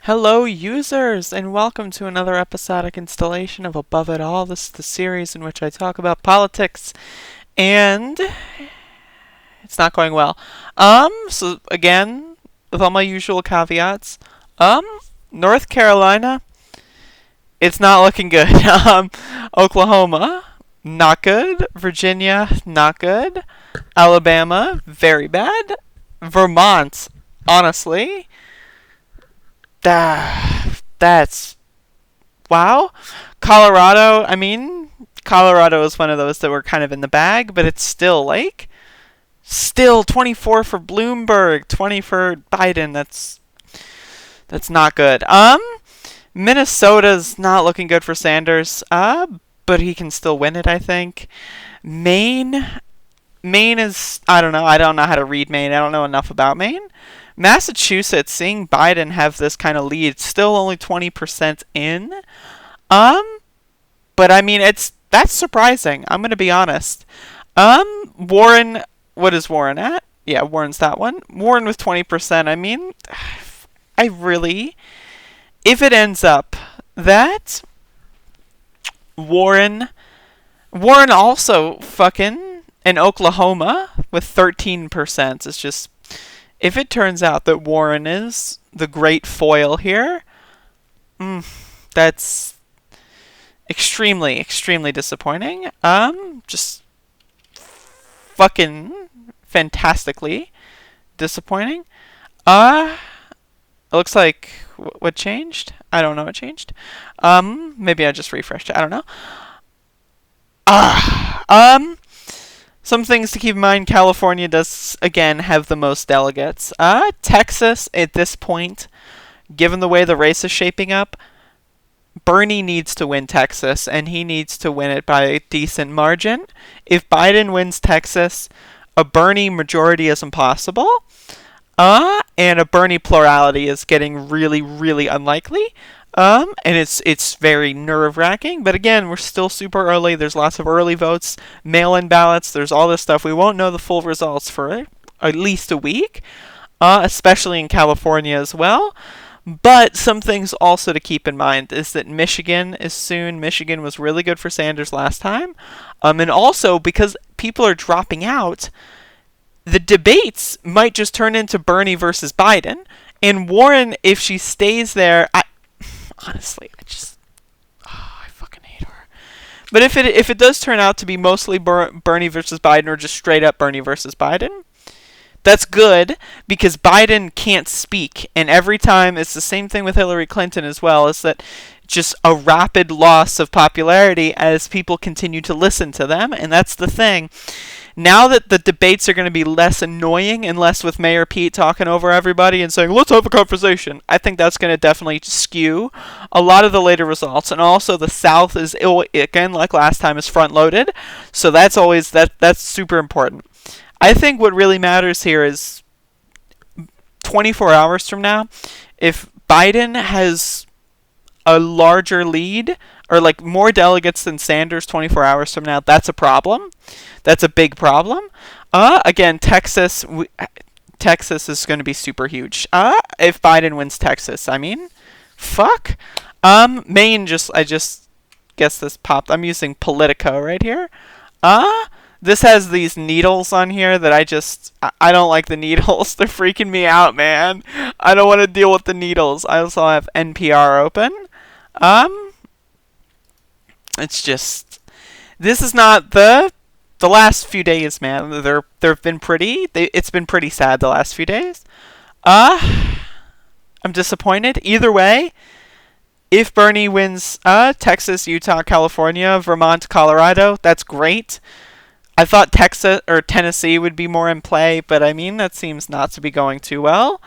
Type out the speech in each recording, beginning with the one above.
Hello, users, and welcome to another episodic installation of Above It All. This is the series in which I talk about politics, and it's not going well. So again, with all my usual caveats, North Carolina, it's not looking good. Oklahoma, not good. Virginia, not good. Alabama, very bad. Vermont, honestly, that's wow. Colorado is one of those that were kind of in the bag, but it's still 24 for Bloomberg, 20 for Biden. That's not good. Minnesota's not looking good for Sanders. But he can still win it, I think. Maine Maine is, I don't know. I don't know how to read Maine. I don't know enough about Maine. Massachusetts, seeing Biden have this kind of lead, still only 20% in. Um, but I mean, that's surprising. I'm gonna be honest. Warren, what is Warren at? Yeah, Warren's that one. Warren with 20%. I mean, I really, if it ends up that Warren, Warren also fucking in Oklahoma with 13%. It's just, if it turns out that Warren is the great foil here, that's extremely, extremely disappointing. Just fucking fantastically disappointing. It looks like what changed? I don't know what changed. Maybe I just refreshed it. I don't know. Some things to keep in mind. California does again have the most delegates. Texas at this point, given the way the race is shaping up, Bernie needs to win Texas, and he needs to win it by a decent margin. If Biden wins Texas, a Bernie majority is impossible. And a Bernie plurality is getting really, really unlikely. And it's very nerve-wracking. But again, we're still super early. There's lots of early votes, mail-in ballots. There's all this stuff. We won't know the full results for at least a week, especially in California as well. But some things also to keep in mind is that Michigan is soon. Michigan was really good for Sanders last time. And also, because people are dropping out, the debates might just turn into Bernie versus Biden. And Warren, if she stays there, honestly, I fucking hate her. But if it does turn out to be mostly Bernie versus Biden, or just straight up Bernie versus Biden, that's good, because Biden can't speak. And every time, it's the same thing with Hillary Clinton as well, is that just a rapid loss of popularity as people continue to listen to them. And that's the thing. Now that the debates are going to be less annoying and less with Mayor Pete talking over everybody and saying, let's have a conversation, I think that's going to definitely skew a lot of the later results. And also the South is, again, like last time, is front-loaded. So that's always, that's super important. I think what really matters here is 24 hours from now, if Biden has a larger lead, or like more delegates than Sanders 24 hours from now, that's a problem. That's a big problem. Again, Texas is going to be super huge. If Biden wins Texas, I mean, fuck. Maine, I just guess this popped. I'm using Politico right here. This has these needles on here that I don't like the needles. They're freaking me out, man. I don't want to deal with the needles. I also have NPR open. It's just, this is not the last few days, man. They've been it's been pretty sad the last few days. I'm disappointed. Either way, if Bernie wins Texas, Utah, California, Vermont, Colorado, that's great. I thought Texas or Tennessee would be more in play, but I mean, that seems not to be going too well.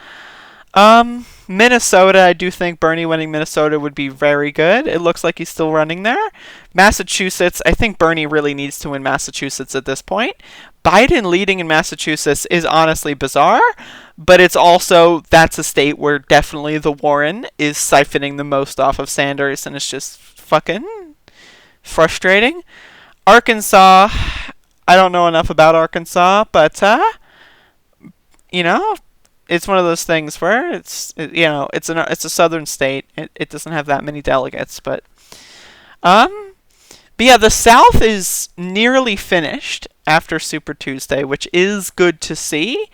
Minnesota, I do think Bernie winning Minnesota would be very good. It looks like he's still running there. Massachusetts, I think Bernie really needs to win Massachusetts at this point. Biden leading in Massachusetts is honestly bizarre, but it's also, that's a state where definitely the Warren is siphoning the most off of Sanders, and it's just fucking frustrating. Arkansas, I don't know enough about Arkansas, but, you know, it's one of those things where it's a southern state. It doesn't have that many delegates, but yeah, the South is nearly finished after Super Tuesday, which is good to see.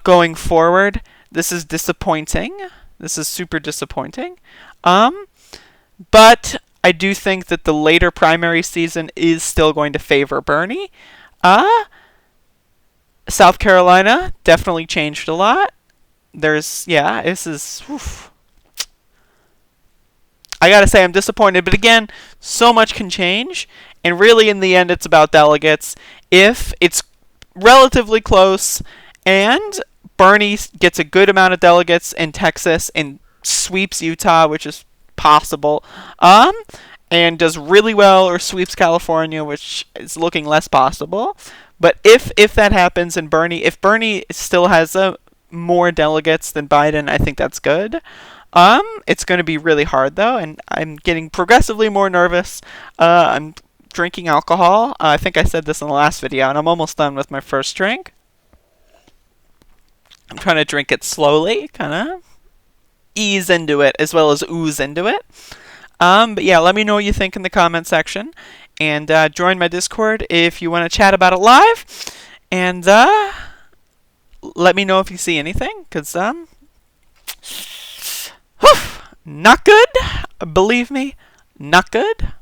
Going forward, this is disappointing. This is super disappointing. But I do think that the later primary season is still going to favor Bernie. South Carolina definitely changed a lot. This is. Oof. I gotta say, I'm disappointed, but again, so much can change, and really, in the end, it's about delegates. If it's relatively close, and Bernie gets a good amount of delegates in Texas and sweeps Utah, which is possible, and does really well or sweeps California, which is looking less possible. But if that happens, and if Bernie still has more delegates than Biden, I think that's good. It's going to be really hard, though, and I'm getting progressively more nervous. I'm drinking alcohol. I think I said this in the last video, and I'm almost done with my first drink. I'm trying to drink it slowly, kind of ease into it, as well as ooze into it. But yeah, let me know what you think in the comment section, and join my Discord if you want to chat about it live, and let me know if you see anything, because not good. Believe me, not good.